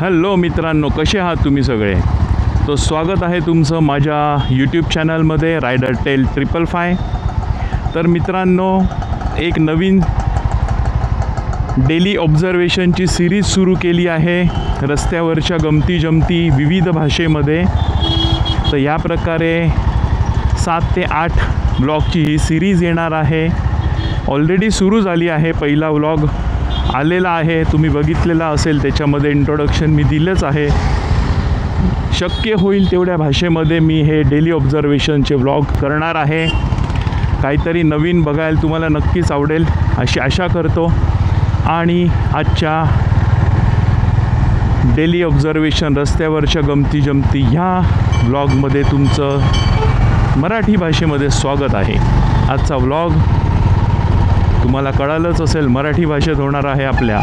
Hello मित्रांनो, कसे आहात तुम्ही सगळे? तो स्वागत आहे तुमचं माझ्या यूट्यूब चॅनलमध्ये रायडर टेल 555. तर मित्रांनो, एक नवीन डेली ऑब्झर्वेशनची सिरीज सुरू केली आहे रस्त्यावरच्या गमती जमती विविध भाषेमध्ये. तर या प्रकारे 7 ते 8 व्लॉगची ही सिरीज येणार आहे. ऑलरेडी सुरू झाली आहे. पहिला व्लॉग आलेला आहे, तुम्ही बघितलेला असेल. त्याच्यामध्ये इंट्रोडक्शन मी दिलंच आहे. शक्य होईल तेवढ्या भाषेमध्ये मी हे डेली ऑब्झर्वेशनचे व्लॉग करणार आहे. काहीतरी नवीन बघायला तुम्हाला नक्कीच आवडेल अशी आशा करतो. आणि आजच्या डेली ऑब्झर्वेशन रस्त्यावरच्या गमती जमती ह्या व्लॉगमध्ये तुमचं मराठी भाषेमध्ये स्वागत आहे. आजचा व्लॉग तुम्हाला कळालंच असेल, मराठी भाषेत होणार आहे. आपल्या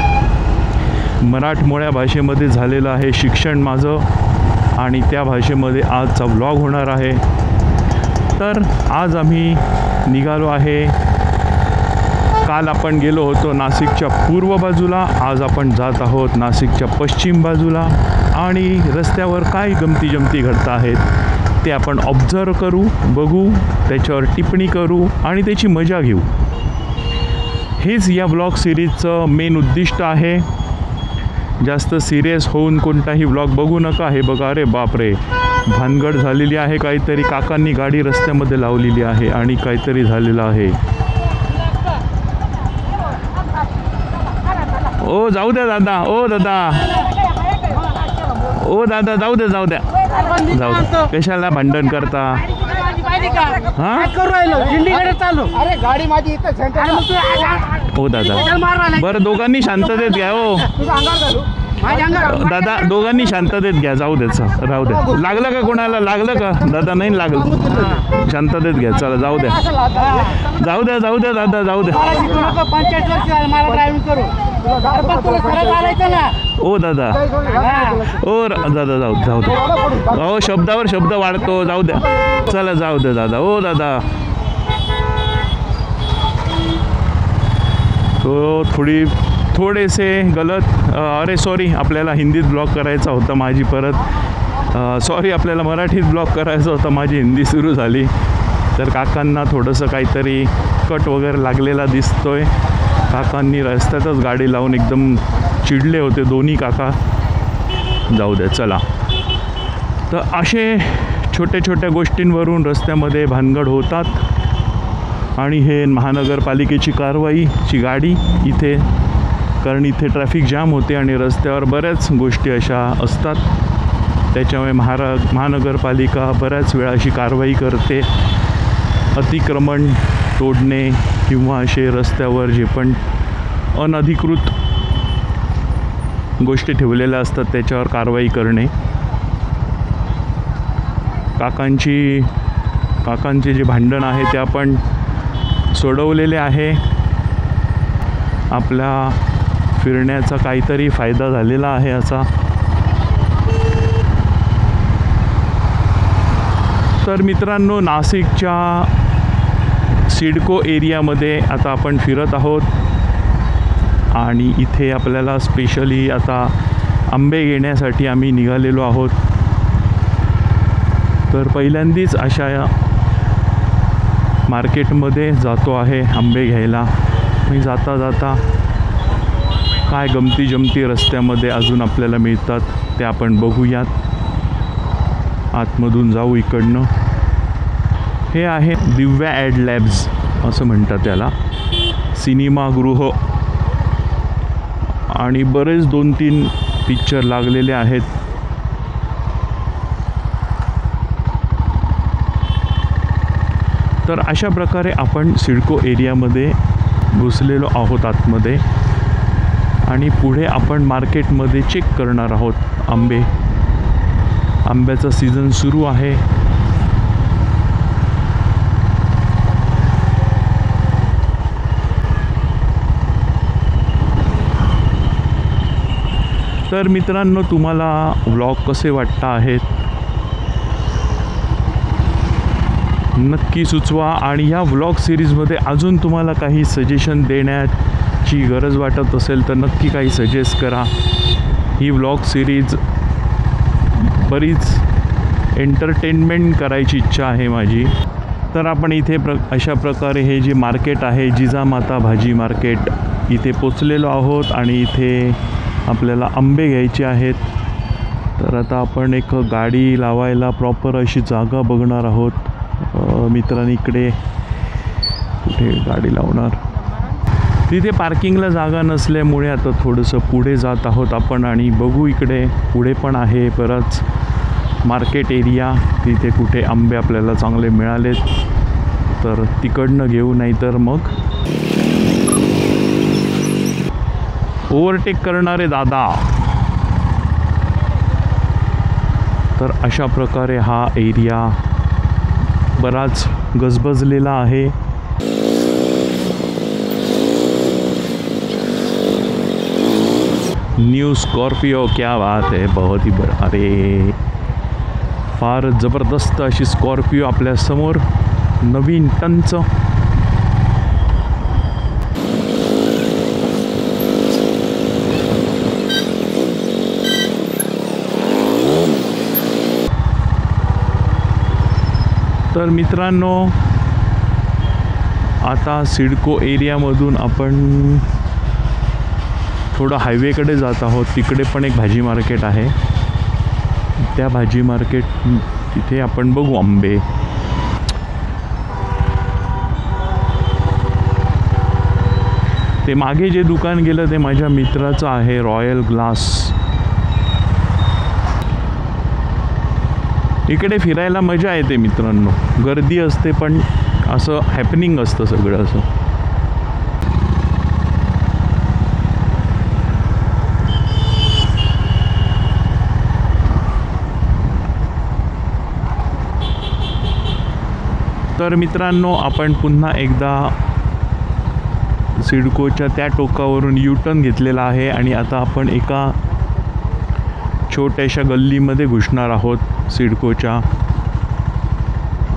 मराठमोळ्या भाषेमध्ये झालेलं आहे शिक्षण माझं, आणि त्या भाषेमध्ये आजचा व्लॉग होणार आहे. तर आज आम्ही निघालो आहे. काल आपण गेलो होतो नाशिकच्या पूर्व बाजूला, आज आपण जात आहोत नाशिकच्या पश्चिम बाजूला. आणि रस्त्यावर काय गमती जमती घडत आहेत ते आपण ऑब्झर्व करू, बघू, त्याच्यावर टिप्पणी करू आणि त्याची मजा घेऊ. हेच या ब्लॉग सिरीजचं मेन उद्दिष्ट आहे. जास्त सिरियस होऊन कोणताही ब्लॉग बघू नका. हे बघा, अरे बापरे, भानगड झालेली आहे. काहीतरी काकांनी गाडी रस्त्यामध्ये लावलेली आहे आणि काहीतरी झालेलं आहे. ओ जाऊ द्या दादा, ओ दादा, ओ दादा, जाऊ द्या, जाऊ द्या, जाऊ द्या. कशाला भांडण करता? हां, हो दादा, बरं दोघांनी शांततेत घ्या. हो दादा, दोघांनी शांततेत घ्या. जाऊ द्याचं, राहू द्या. लागलं का कोणाला? लागलं का दादा? नाही लागलं. शांततेत घ्या. चला जाऊ द्या, जाऊ द्या, जाऊ द्या दादा, जाऊ द्या. ओ दादा, ओ दादा, जाऊ जाऊ द्या. हो, शब्दावर शब्द वाढतो. जाऊ द्या, चला जाऊ द्या दादा. ओ दादा, तो थोडेसे गलत, अरे सॉरी, आपल्याला हिंदीत ब्लॉग करायचा होता माझी परत. सॉरी, आपल्याला मराठीत ब्लॉग करायचा होता, माझी हिंदी सुरू झाली. तर काकांना थोडंसं काहीतरी कट वगैरे लागलेला दिसतोय. काकांनी रस्त्यातच गाडी लावून एकदम चिडले होते दोन्ही काका. जाऊ द्या, चला. तर असे छोट्या छोट्या गोष्टींवरून रस्त्यामध्ये भानगड होतात. आणि हे महानगरपालिकेची कारवाईची गाडी इथे, कारण इथे ट्रॅफिक जाम होते आणि रस्त्यावर बऱ्याच गोष्टी अशा असतात. त्याच्यामुळे महानगरपालिका बऱ्याच वेळा अशी कारवाई करते. अतिक्रमण तोडणे किंवा असे रस्त्यावर जे पण अनधिकृत गोष्टी ठेवलेल्या असतात त्याच्यावर कारवाई करणे. काकांचे जे भांडण आहे ते आपण सोडवलेले आहे. आपल्या फिरण्याचा काहीतरी फायदा झालेला आहे असा. तर मित्रांनो, नाशिकच्या सिडको एरियामध्ये आता आपण फिरत आहोत. आणि इथे आपल्याला स्पेशली आता आंबे घेण्यासाठी आम्ही निघालेलो आहोत. तर पहिल्यांदाच अशा मार्केटमध्ये जातो आहे आंबे घ्यायला. मी जाता जाता काय गमती जमती रस्त्यामध्ये अजून आपल्याला मिळतात ते आपण बघूयात. आतमधून जाऊ इकडनं. हे आहे दिव्या ॲड लॅब्स असं म्हणतात त्याला, सिनेमागृह. आणि बरेच 2-3 पिक्चर लागलेले आहेत. तर अशा प्रकारे आपण सिडको एरियामध्ये घुसलेलो आहोत आतमध्ये. आणि पुढे आपण मार्केटमध्ये चेक करणार आहोत आंबे. आंब्याचा सीझन सुरू आहे. तर मित्रांनो, तुम्हाला व्लॉग कसे वाटत आहेत नक्की सुचवा. आणि या व्लॉग सिरीजमध्ये अजून तुम्हाला काही सजेशन देण्याची गरज वाटत असेल तर नक्की काही सजेस्ट करा. ही व्लॉग सिरीज बरीच एंटरटेनमेंट करायची इच्छा आहे माझी. तर आपण इथे अशा प्रकारे हे जे मार्केट आहे जिजामाता भाजी मार्केट इथे पोचलेलो आहोत आणि इथे आपल्याला आंबे घ्यायचे आहेत. तर आता आपण एक गाडी लावायला प्रॉपर अशी जागा बघणार आहोत. मित्रांनी इकडे कुठे गाडी लावणार, तिथे पार्किंगला जागा नसल्यामुळे आता थोडंसं पुढे जात आहोत आपण आणि बघू इकडे पुढे पण आहे बरंच मार्केट एरिया. तिथे कुठे आंबे आपल्याला चांगले मिळालेत तर तिकडनं घेऊ, नाही तर मग ओव्हरटेक करणारे दादा. तर अशा प्रकारे हा एरिया बराच गजबजलेला आहे. न्यू स्कॉर्पियो, क्या बात है, बहुत ही बरं. अरे फार जबरदस्त अशी स्कॉर्पियो आपल्यासमोर नवीन टंच. तर मित्रांनो आता सिडको एरियामधून आपण थोडं हायवेकडे जात आहोत. तिकडे पण एक भाजी मार्केट आहे. त्या भाजी मार्केट तिथे आपण बघू आंबे. ते मागे जे दुकान गेलं ते माझ्या मित्राचं आहे, रॉयल ग्लास. इकडे फिरायला मजा येते मित्रांनो, गर्दी असते पण असं हॅपनिंग असतं सगळं असं. तर मित्रांनो आपण पुन्हा एकदा सिडकोच्या त्या टोकावरून यू टर्न घेतलेला आहे आणि आता आपण एका छोट्याशा गल्लीमध्ये घुसणार आहोत सिडकोच्या.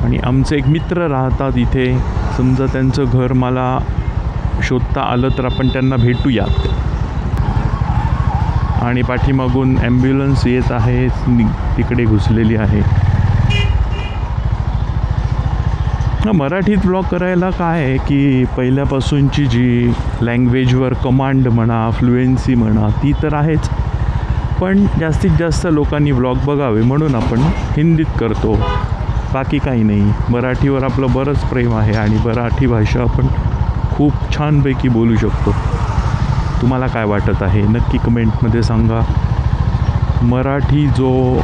आणि आमचे एक मित्र राहतात इथे, समजा त्यांचं घर मला शोधता आलं तर आपण त्यांना भेटूयात. आणि पाठीमागून ॲम्ब्युलन्स येत आहे, तिकडे घुसलेली आहे. मराठीत ब्लॉग करायला काय आहे की पहिल्यापासूनची जी लँग्वेजवर कमांड म्हणा, फ्लुएन्सी म्हणा ती तर आहेच, पण जास्तीत जास्त लोकांनी ब्लॉग बघावे म्हणून आपण हिंदीत करतो, बाकी काही नाही. मराठीवर आपलं बरंच प्रेम आहे आणि मराठी भाषा आपण खूप छानपैकी बोलू शकतो. तुम्हाला काय वाटत आहे नक्की कमेंटमध्ये सांगा. मराठी जो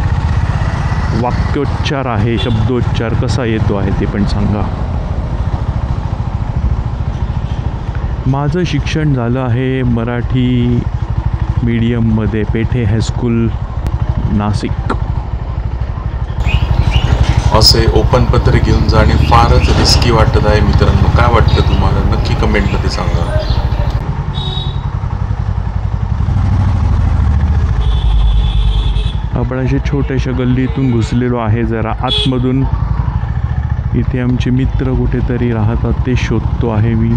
वाक्योच्चार आहे, शब्दोच्चार कसा येतो आहे ते पण सांगा. माझं शिक्षण झालं आहे मराठी मीडियममध्ये, पेठे हायस्कूल नाशिक. असे ओपन पत्र घेऊन जाणे फारच रिस्की वाटत आहे मित्रांनो. काय वाटतं तुम्हाला नक्की कमेंटमध्ये सांगा. आपण अशा छोट्याशा गल्लीतून घुसलेलो आहे जरा आतमधून. इथे आमचे मित्र कुठेतरी राहतात ते शोधतो आहे मी.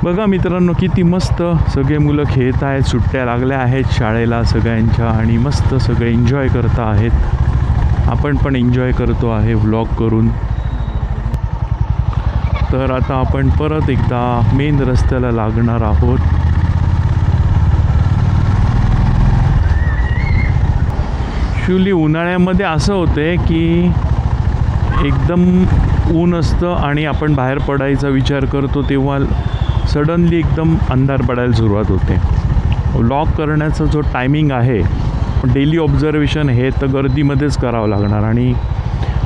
बघा मित्रांनो किती मस्त सगळे मुलं खेळत आहेत. सुट्ट्या लागल्या आहेत शाळेला सगळ्यांच्या आणि मस्त सगळे एन्जॉय करता आहेत. आपण पण एन्जॉय करतो आहे व्लॉग करून. तर आता आपण परत एकदा मेन रस्त्याला लागणार आहोत. ॲक्च्युली उन्हाळ्यामध्ये असं होते की एकदम ऊन असतं आणि आपण बाहेर पडायचा विचार करतो तेव्हा सडनली एकदम अंधार पडायला सुरुवात होते. व्लॉग करण्याचा जो टायमिंग आहे डेली ऑब्झर्वेशन हे तर गर्दीमध्येच करावं लागणार आणि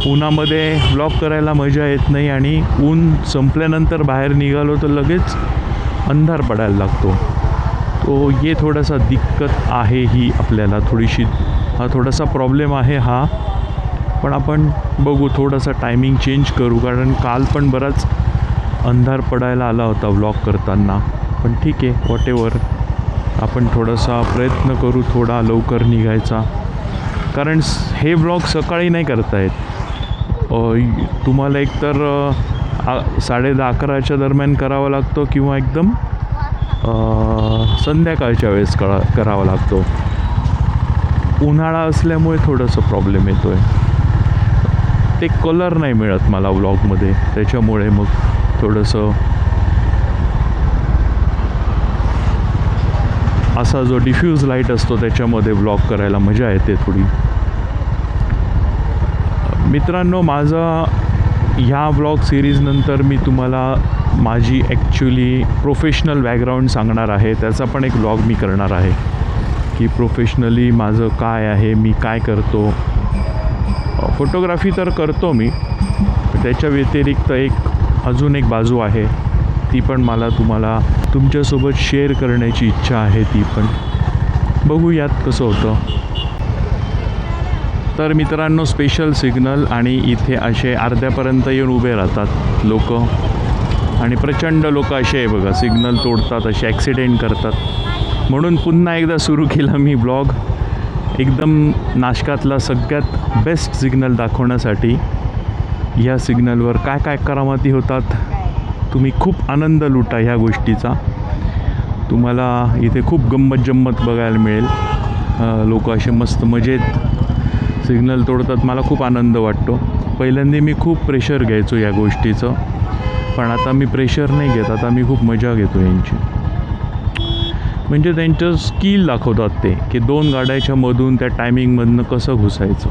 उन्हामध्ये व्लॉग करायला मजा येत नाही. आणि ऊन संपल्यानंतर बाहेर निघालो तर लगेच अंधार पडायला लागतो. तो ये थोडासा दिक्कत आहे ही आपल्याला थोडीशी, हा थोडासा प्रॉब्लेम आहे हा. पण आपण बघू थोडासा टायमिंग चेंज करू, कारण काल पण बराच अंधार पडायला आला होता व्लॉग करताना. पण ठीक आहे, व्हॉटेवर आपण थोडासा प्रयत्न करू थोडा लवकर निघायचा, कारण हे व्लॉग सकाळी नाही करता येत. तुम्हाला एकतर 10:30-11च्या दरम्यान करावा लागतो किंवा एकदम संध्याकाळच्या वेळेस करावा लागतो. उन्हाळा असल्यामुळे थोडंसं प्रॉब्लेम येतो आहे. ते कलर नाही मिळत मला व्लॉगमध्ये, त्याच्यामुळे मग थोडंसं असा जो डिफ्यूज लाईट असतो त्याच्यामध्ये व्लॉग करायला मजा येते थोडी. मित्रांनो, माझा ह्या व्लॉग सिरीजनंतर मी तुम्हाला माझी ॲक्च्युली प्रोफेशनल बॅकग्राऊंड सांगणार आहे. त्याचा पण एक व्लॉग मी करणार आहे की प्रोफेशनली माझं काय आहे, मी काय करतो. फोटोग्राफी तर करतो मी, त्याच्या व्यतिरिक्त अजून एक बाजू आहे, ती पण मला तुम्हाला तुमच्यासोबत शेअर करण्याची इच्छा आहे. ती पण बघूयात कसं होतं. तर मित्रांनो, स्पेशल सिग्नल आणि इथे असे अर्ध्यापर्यंत येऊन उभे राहतात लोक आणि प्रचंड लोक असे आहे बघा, सिग्नल तोडतात, असे ॲक्सिडेंट करतात. म्हणून पुन्हा एकदा सुरू केला मी ब्लॉग, एकदम नाशकातला सगळ्यात बेस्ट सिग्नल दाखवण्यासाठी. ह्या सिग्नलवर काय काय करामाती होतात, तुम्ही खूप आनंद लुटा ह्या गोष्टीचा. तुम्हाला इथे खूप गंमत जम्मत बघायला मिळेल. लोक असे मस्त मजेत सिग्नल तोडतात, मला खूप आनंद वाटतो. पहिल्यांदा मी खूप प्रेशर घ्यायचो या गोष्टीचं, पण आता मी प्रेशर नाही घेत, आता मी खूप मजा घेतो यांची. म्हणजे त्यांचं स्किल दाखवतात ते, की 2 गाड्याच्या मधून त्या टायमिंगमधनं कसं घुसायचं.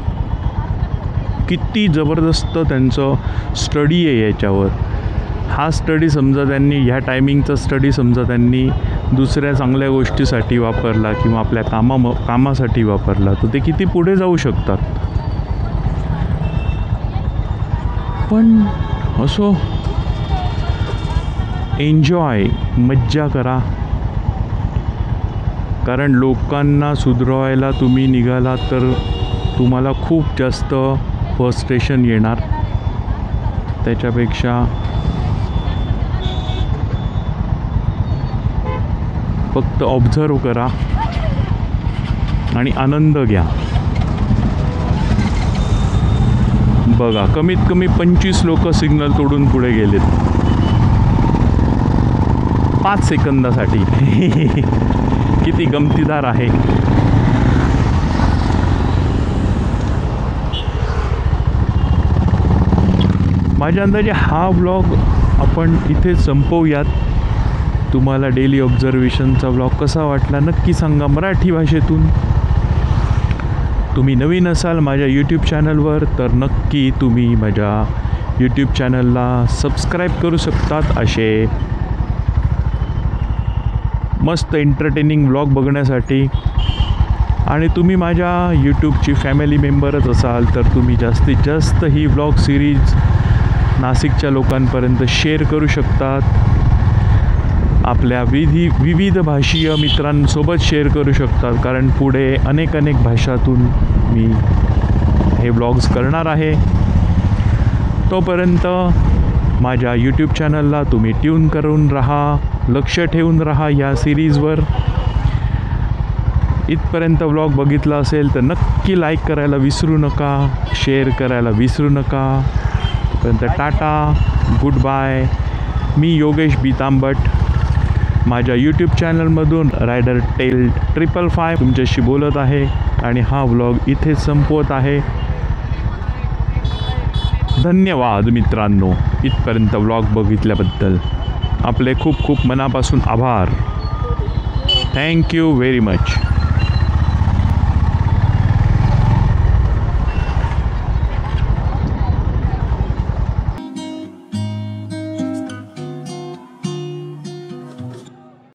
किती जबरदस्त त्यांचं स्टडी आहे याच्यावर. हा स्टडी समजा त्यांनी, ह्या टायमिंगचा स्टडी समजा त्यांनी दुसऱ्या चांगल्या गोष्टीसाठी वापरला किंवा आपल्या कामासाठी वापरला, तर ते किती पुढे जाऊ शकतात. पण असो, एन्जॉय, मज्जा करा. कारण लोकांना सुधरवायला तुम्ही निघालात तर तुम्हाला खूप जास्त फ्रस्ट्रेशन येणार. त्याच्यापेक्षा फक्त ऑब्झर्व करा आणि आनंद घ्या. बघा, कमीत कमी 25 लोक सिग्नल तोडून पुढे गेलेत 5 सेकंदासाठी. किती गमतीदार आहे. माझ्या अंदाजे हा व्लॉग आपण इथे संपवूयात. तुम्हाला डेली ऑब्झर्वेशनचा व्लॉग कसा वाटला नक्की सांगा मराठी भाषेतून. तुम्ही नवीन असाल माझ्या यूट्यूब चॅनलवर तर नक्की तुम्ही माझ्या यूट्यूब चॅनलला सबस्क्राईब करू शकतात. असे मस्त एंटरटेनिंग व्लॉग बघण्यासाठी. आणि तुम्ही माझ्या यूट्यूबची फॅमिली मेंबरच असाल तर तुम्ही जास्तीत जास्त ही व्लॉग सिरीज नाशिकच्या लोकांपर्यंत शेअर करू शकतात. आपल्या विविध भाषीय मित्रांसोबत शेअर करू शकतात. कारण पुढे अनेक भाषातून मी हे व्लॉग्स करणार आहे. तोपर्यंत माझ्या यूट्यूब चॅनलला तुम्ही ट्यून करून राहा, लक्ष ठेवून राहा या सिरीजवर. इथपर्यंत व्लॉग बघितला असेल तर नक्की लाईक करायला विसरू नका, शेअर करायला विसरू नका. तोपर्यंत टाटा, गुड बाय. मी योगेश बीतांबट माझ्या यूट्यूब चॅनलमधून रायडर टेल 555 तुमच्याशी बोलत आहे आणि हा व्लॉग इथेच संपवत आहे. धन्यवाद मित्रांनो, इथपर्यंत व्लॉग बघितल्याबद्दल आपले खूप खूप मनापासून आभार. Thank you very much.